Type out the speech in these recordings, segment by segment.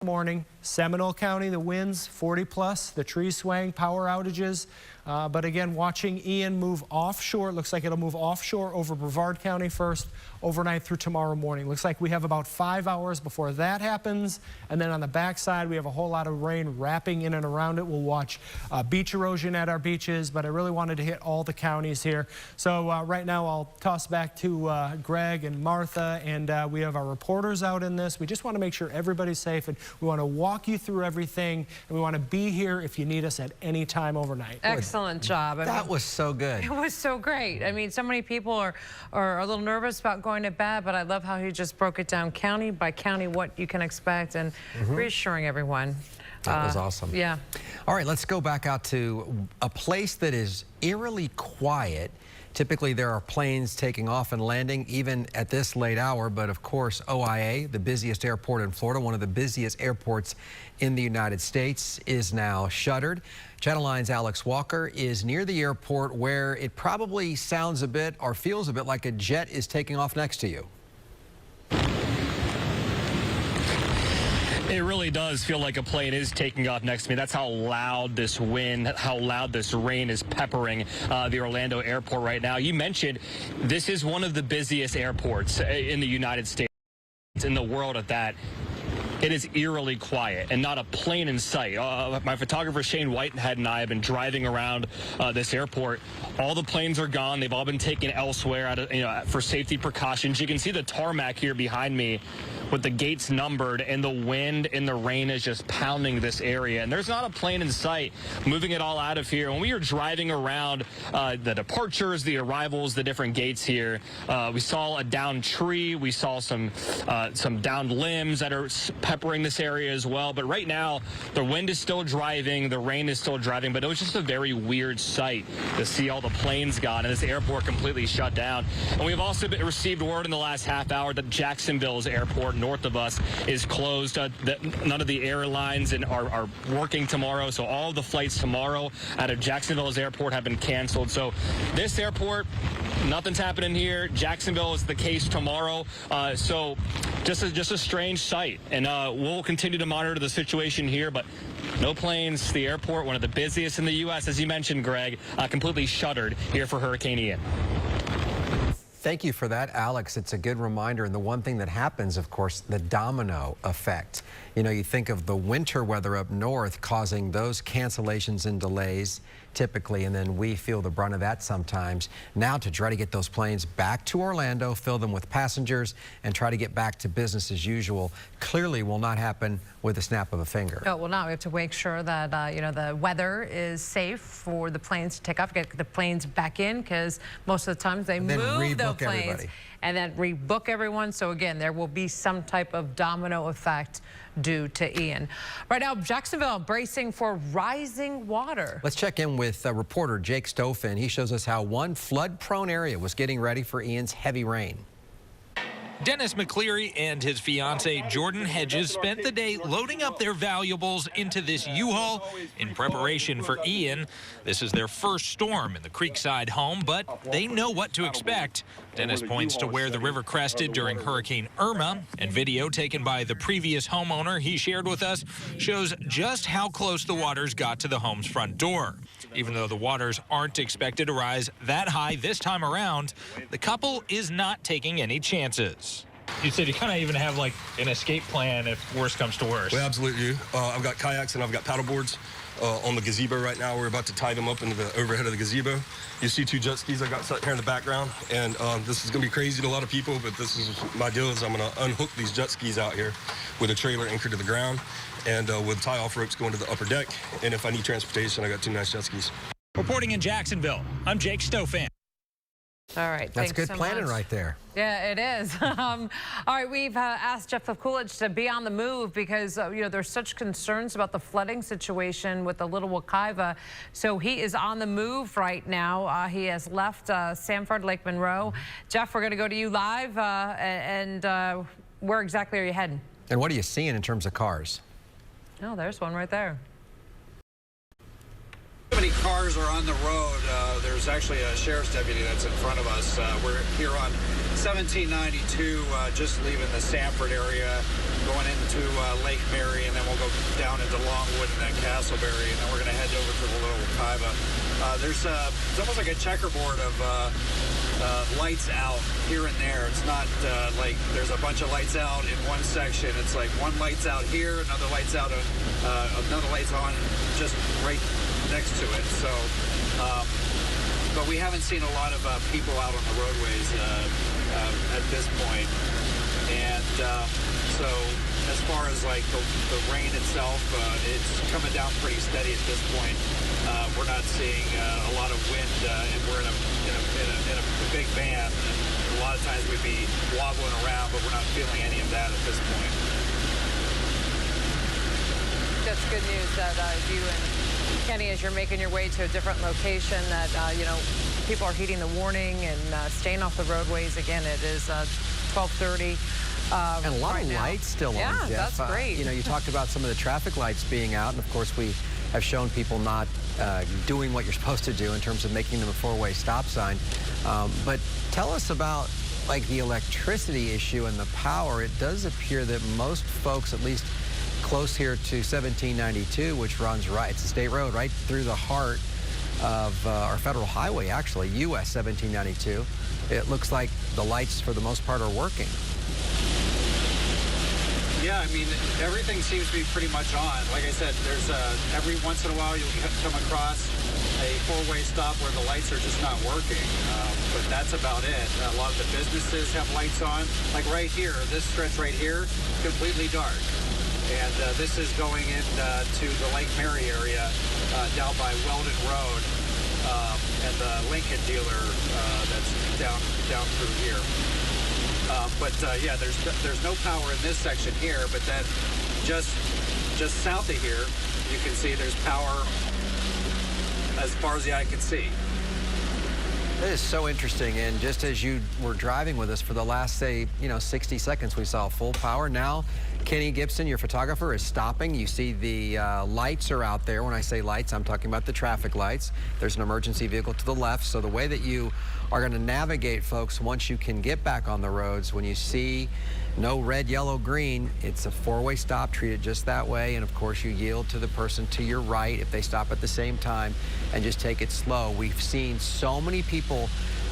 Morning, Seminole County, the winds 40 plus, the trees swaying, power outages. But again, watching Ian move offshore. It looks like it'll move offshore over Brevard County first, overnight through tomorrow morning. Looks like we have about 5 hours before that happens. And then on the backside, we have a whole lot of rain wrapping in and around it. We'll watch beach erosion at our beaches, but I really wanted to hit all the counties here. So right now, I'll toss back to Greg and Martha, and we have our reporters out in this. We just want to make sure everybody's safe, and we want to walk you through everything, and we want to be here if you need us at any time overnight. Excellent job. That was so good. It was so great. I mean, so many people are a little nervous about going to bed, but I love how he just broke it down county by county, what you can expect, and reassuring everyone. That was awesome. Yeah. All right, let's go back out to a place that is eerily quiet. Typically, there are planes taking off and landing even at this late hour, but of course, OIA, the busiest airport in Florida, one of the busiest airports in the United States, is now shuttered. Channel 9's Alex Walker is near the airport where it probably sounds a bit or feels a bit like a jet is taking off next to you. It really does feel like a plane is taking off next to me. That's how loud this wind, how loud this rain is peppering the Orlando airport right now. You mentioned this is one of the busiest airports in the United States, in the world at that. It is eerily quiet and not a plane in sight. My photographer Shane Whitehead and I have been driving around this airport. All the planes are gone. They've all been taken elsewhere for safety precautions. You can see the tarmac here behind me with the gates numbered, and the wind and the rain is just pounding this area. And there's not a plane in sight moving it all out of here. When we were driving around the departures, the arrivals, the different gates here, we saw a downed tree. We saw some downed limbs that are peppering this area as well. But right now, the wind is still driving, the rain is still driving, but it was just a very weird sight to see all the planes gone and this airport completely shut down. And we've also received word in the last half hour that Jacksonville's airport north of us is closed. None of the airlines are working tomorrow, so all of the flights tomorrow out of Jacksonville's airport have been canceled. So this airport, nothing's happening here. Jacksonville is the case tomorrow. So just a strange sight. And we'll continue to monitor the situation here, but no planes. The airport, one of the busiest in the U.S., as you mentioned, Greg, completely shuttered here for Hurricane Ian. Thank you for that, Alex. It's a good reminder. And the one thing that happens, of course, the domino effect. You know, you think of the winter weather up north causing those cancellations and delays typically, and then we feel the brunt of that sometimes. Now to try to get those planes back to Orlando, fill them with passengers, and try to get back to business as usual clearly will not happen with a snap of a finger. Oh, well, now we have to make sure that, you know, the weather is safe for the planes to take off, get the planes back in, because most of the times they move the planes. Everybody. And then rebook everyone. So again, there will be some type of domino effect due to Ian. Right now, Jacksonville bracing for rising water. Let's check in with reporter Jake Stofan. He shows us how one flood-prone area was getting ready for Ian's heavy rain. Dennis McCleary and his fiancee Jordan Hedges spent the day loading up their valuables into this U-Haul in preparation for Ian. This is their first storm in the Creekside home, but they know what to expect. Dennis points to where the river crested during Hurricane Irma, and video taken by the previous homeowner he shared with us shows just how close the waters got to the home's front door. Even though the waters aren't expected to rise that high this time around, the couple is not taking any chances. You said you kind of even have like an escape plan if worse comes to worse. We absolutely do. I've got kayaks and I've got paddle boards on the gazebo right now. We're about to tie them up into the overhead of the gazebo. You see two jet skis I got set here in the background, and this is going to be crazy to a lot of people, but this is my deal is I'm going to unhook these jet skis out here with a trailer anchored to the ground and with tie-off ropes going to the upper deck. And if I need transportation, I got two nice jet skis. Reporting in Jacksonville, I'm Jake Stofan. All right, that's good so planning much. right there. Yeah, it is. All right, we've asked Jeff of Coolidge to be on the move because you know, there's such concerns about the flooding situation with the Little Wekiva. So he is on the move right now. He has left Sanford, Lake Monroe. Jeff, we're going to go to you live, and where exactly are you heading? And what are you seeing in terms of cars? Oh, there's one right there. Many cars are on the road. There's actually a sheriff's deputy that's in front of us. We're here on 1792, just leaving the Sanford area, going into Lake Mary, and then we'll go down into Longwood and then Castleberry, and then we're going to head over to the Little Wekiva. It's almost like a checkerboard of lights out here and there. It's not like there's a bunch of lights out in one section. It's like one light's out here, another light's out, another light's on just right next to it. So, but we haven't seen a lot of people out on the roadways at this point. And so as far as like the rain itself, it's coming down pretty steady at this point. We're not seeing a lot of wind, and we're in a big van. And a lot of times we'd be wobbling around, but we're not feeling any of that at this point. That's good news that you and Kenny, as you're making your way to a different location, that people are heeding the warning and staying off the roadways. Again, it is 12:30. And a lot right of now. lights still yeah, on, Jeff. That's great. You talked about some of the traffic lights being out, and of course we have shown people not doing what you're supposed to do in terms of making them a four-way stop sign. But tell us about like the electricity issue and the power. It does appear that most folks, at least close here to 1792, which runs right, it's a state road right through the heart of our federal highway, actually, US 1792. It looks like the lights for the most part are working. Yeah, I mean, everything seems to be pretty much on. Like I said, there's every once in a while you'll come across a four-way stop where the lights are just not working, but that's about it. A lot of the businesses have lights on. Like right here, this stretch right here, completely dark. And this is going into the Lake Mary area down by Weldon Road and the Lincoln dealer that's down through here. Yeah, there's no power in this section here, but then just south of here, you can see there's power as far as the eye can see. It is so interesting, and just as you were driving with us for the last, say, 60 seconds, we saw full power. Now, Kenny Gibson, your photographer, is stopping. You see the lights are out there. When I say lights, I'm talking about the traffic lights. There's an emergency vehicle to the left. So the way that you are going to navigate, folks, once you can get back on the roads, when you see no red, yellow, green, it's a four-way stop. Treat it just that way. And of course, you yield to the person to your right if they stop at the same time, and just take it slow. We've seen so many people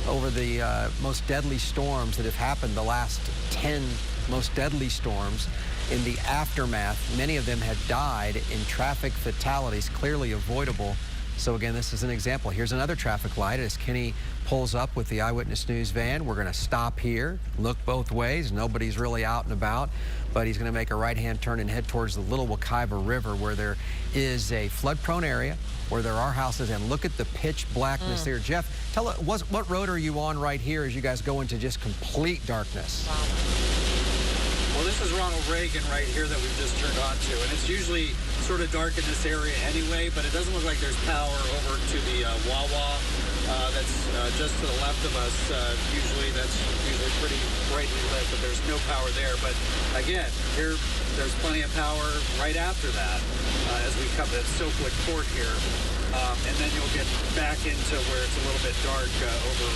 over the most deadly storms that have happened, the last 10 most deadly storms. In the aftermath, many of them have died in traffic fatalities, clearly avoidable. So again, this is an example. Here's another traffic light as Kenny pulls up with the Eyewitness News van. We're going to stop here, look both ways. Nobody's really out and about, but he's going to make a right-hand turn and head towards the Little Wekiva River, where there is a flood-prone area, where there are houses, and look at the pitch blackness there. Jeff, tell us, what road are you on right here as you guys go into just complete darkness? Wow. Well, this is Ronald Reagan right here that we've just turned on to, and it's usually sort of dark in this area anyway, but it doesn't look like there's power over to the Wawa that's just to the left of us. Usually that's usually pretty brightly lit, but there's no power there. But again, here there's plenty of power right after that as we come to Silkwood Court here. And then you'll get back into where it's a little bit dark over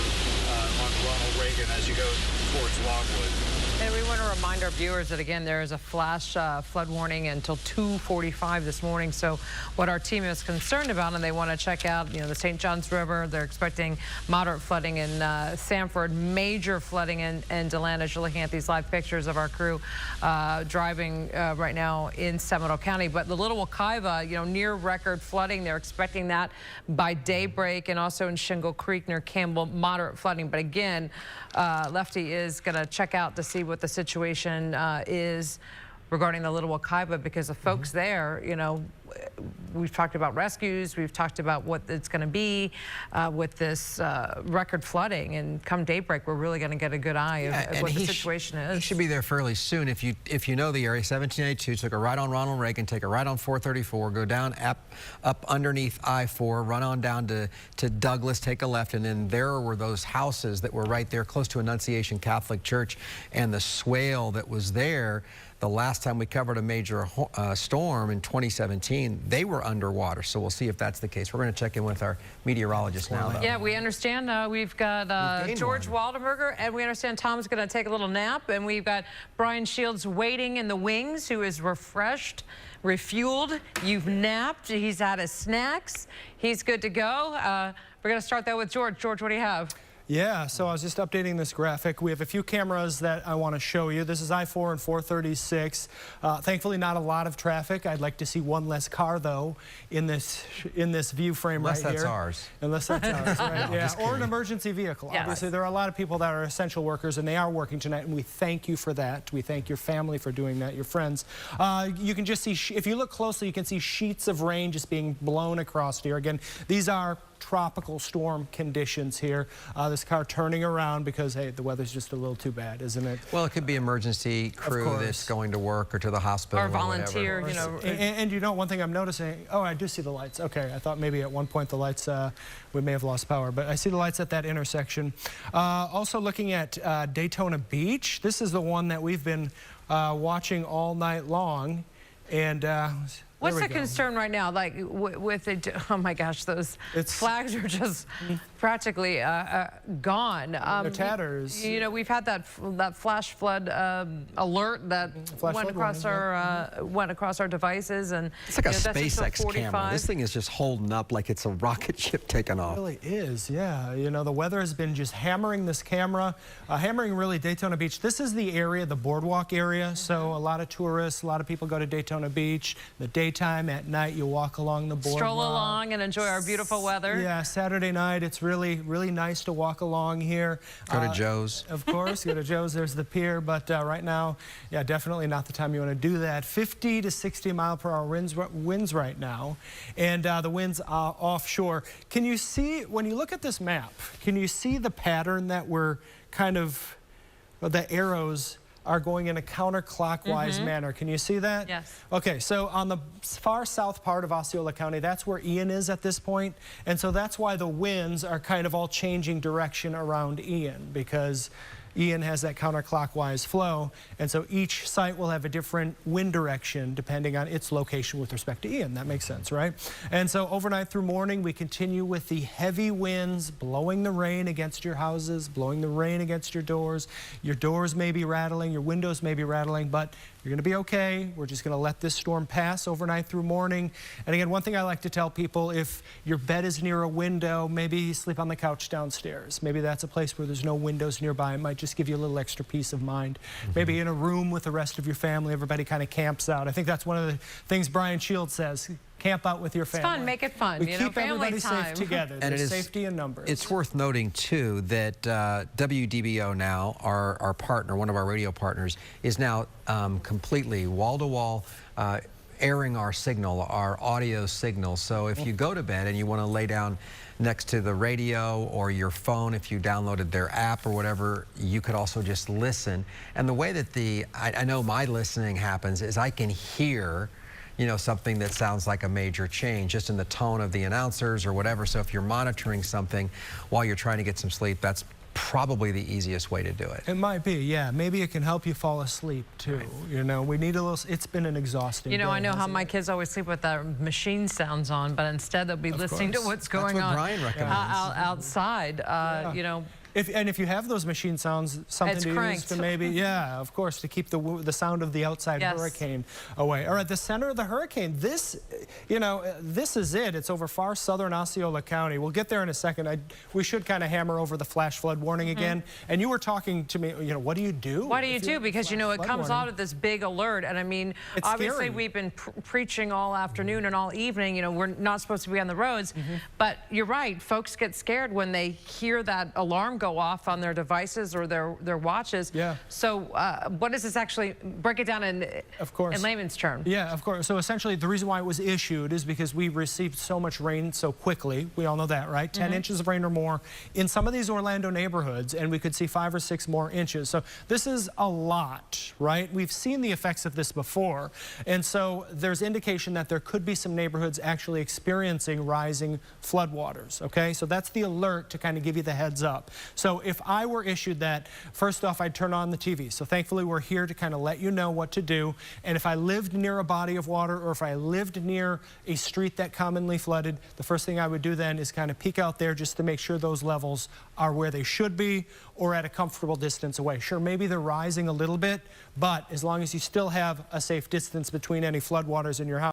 on Ronald Reagan as you go towards Longwood. And we want to remind our viewers that, again, there is a flash flood warning until 2:45 this morning. So what our team is concerned about, and they want to check out, the St. Johns River. They're expecting moderate flooding in Sanford, major flooding in DeLand. As you're looking at these live pictures of our crew driving right now in Seminole County. But the Little Wekiva, near record flooding. They're expecting that by daybreak, and also in Shingle Creek near Campbell, moderate flooding. But again, Lefty is going to check out to see what the situation is regarding the Little Wekiva, because the folks there, we've talked about rescues, we've talked about what it's going to be with this record flooding, and come daybreak, we're really going to get a good eye of what the situation is. He should be there fairly soon. If you know the area, 1782, took a right on Ronald Reagan, take a right on 434, go down up underneath I-4, run on down to Douglas, take a left, and then there were those houses that were right there close to Annunciation Catholic Church, and the swale that was there. the last time we covered a major storm in 2017, they were underwater. So we'll see if that's the case. We're going to check in with our meteorologist now, though. Yeah, we understand. We've got George Waldenberger, and we understand Tom's going to take a little nap. And we've got Brian Shields waiting in the wings, who is refreshed, refueled. You've napped. He's had his snacks. He's good to go. We're going to start, though, with George. George, what do you have? Yeah, so I was just updating this graphic. We have a few cameras that I want to show you. This is I-4 and 436. Thankfully, not a lot of traffic. I'd like to see one less car, though, in this view frame right here. Unless that's ours. Unless that's ours, right? No, yeah, or an emergency vehicle. Yes. Obviously, there are a lot of people that are essential workers, and they are working tonight, and we thank you for that. We thank your family for doing that, your friends. You can just see, if you look closely, you can see sheets of rain just being blown across here. Again, these are tropical storm conditions here. This car turning around because, hey, the weather's just a little too bad, isn't it? Well, it could be emergency crew that's going to work or to the hospital or volunteer, whatever. you know. And you know, one thing I'm noticing, oh, I do see the lights. Okay, I thought maybe at one point the lights, we may have lost power, but I see the lights at that intersection. Also looking at Daytona Beach. This is the one that we've been watching all night long. And what's the concern right now? Like with it, oh my gosh, those flags are just practically gone. They're tatters. You know, we've had that flash flood alert that went across our devices, and it's like a SpaceX camera. This thing is just holding up like it's a rocket ship taking off. It really is, yeah. You know, the weather has been just hammering this camera, hammering really Daytona Beach. This is the area, the boardwalk area. So a lot of tourists, a lot of people go to Daytona Beach. The daytime, at night, you walk along the boardwalk. Stroll along and enjoy our beautiful weather. Yeah, Saturday night, it's really nice to walk along here. Go to Joe's. Of course, go to Joe's. There's the pier, but right now, yeah, definitely not the time you want to do that. 50 to 60 mile per hour winds right now, and the winds offshore. Can you see, when you look at this map, can you see the pattern that we're kind of, the arrows are going in a counterclockwise manner. Can you see that? Yes. Okay, so on the far south part of Osceola County, that's where Ian is at this point. And so that's why the winds are kind of all changing direction around Ian, because Ian has that counterclockwise flow, and so each site will have a different wind direction depending on its location with respect to Ian. That makes sense, right? And so overnight through morning, we continue with the heavy winds blowing the rain against your houses, blowing the rain against your doors. Your doors may be rattling, your windows may be rattling, but you're going to be okay. We're just going to let this storm pass overnight through morning. And again, one thing I like to tell people, if your bed is near a window, maybe sleep on the couch downstairs. Maybe that's a place where there's no windows nearby. It might just give you a little extra peace of mind. Maybe in a room with the rest of your family, everybody kind of camps out. I think that's one of the things Brian Shields says. Camp out with your family. It's fun, make it fun. We you keep know, everybody family safe together. And There's safety in numbers. It's worth noting, too, that WDBO now, our partner, one of our radio partners, is now completely wall-to-wall airing our signal, our audio signal. So if you go to bed and you want to lay down next to the radio or your phone, if you downloaded their app or whatever, you could also just listen. And the way that I know my listening happens is I can hear, you know, something that sounds like a major change just in the tone of the announcers or whatever. So if you're monitoring something while you're trying to get some sleep, that's probably the easiest way to do it. It might be, yeah. Maybe it can help you fall asleep too. Right. You know, we need a little. It's been an exhausting. You know, day, I know how my kids always sleep with their machine sounds on, but instead they'll be listening to what's going on Brian recommends. outside. You know. If you have those machine sounds, something It's to cranked. use to maybe, yeah, of course, to keep the sound of the outside hurricane away. All right, the center of the hurricane, this, you know, this is it. It's over far southern Osceola County. We'll get there in a second. We should kind of hammer over the flash flood warning again. And you were talking to me, you know, what do you do? What do you do? Because, you know, it comes out of this big alert. And I mean, it's obviously scary. we've been preaching all afternoon and all evening. You know, we're not supposed to be on the roads. But you're right. Folks get scared when they hear that alarm go off on their devices or their watches. Yeah. So what does this actually, break it down in layman's terms? Yeah, of course. So essentially the reason why it was issued issued is because we received so much rain so quickly. We all know that, right? 10 inches of rain or more in some of these Orlando neighborhoods, and we could see 5 or 6 more inches. So this is a lot, right? We've seen the effects of this before, and so there's indication that there could be some neighborhoods actually experiencing rising floodwaters, okay? So that's the alert to kind of give you the heads up. So if I were issued that, first off, I'd turn on the TV. So thankfully, we're here to kind of let you know what to do. And if I lived near a body of water, or if I lived near a street that commonly flooded, the first thing I would do then is kind of peek out there just to make sure those levels are where they should be or at a comfortable distance away. Sure, maybe they're rising a little bit, but as long as you still have a safe distance between any floodwaters in your house,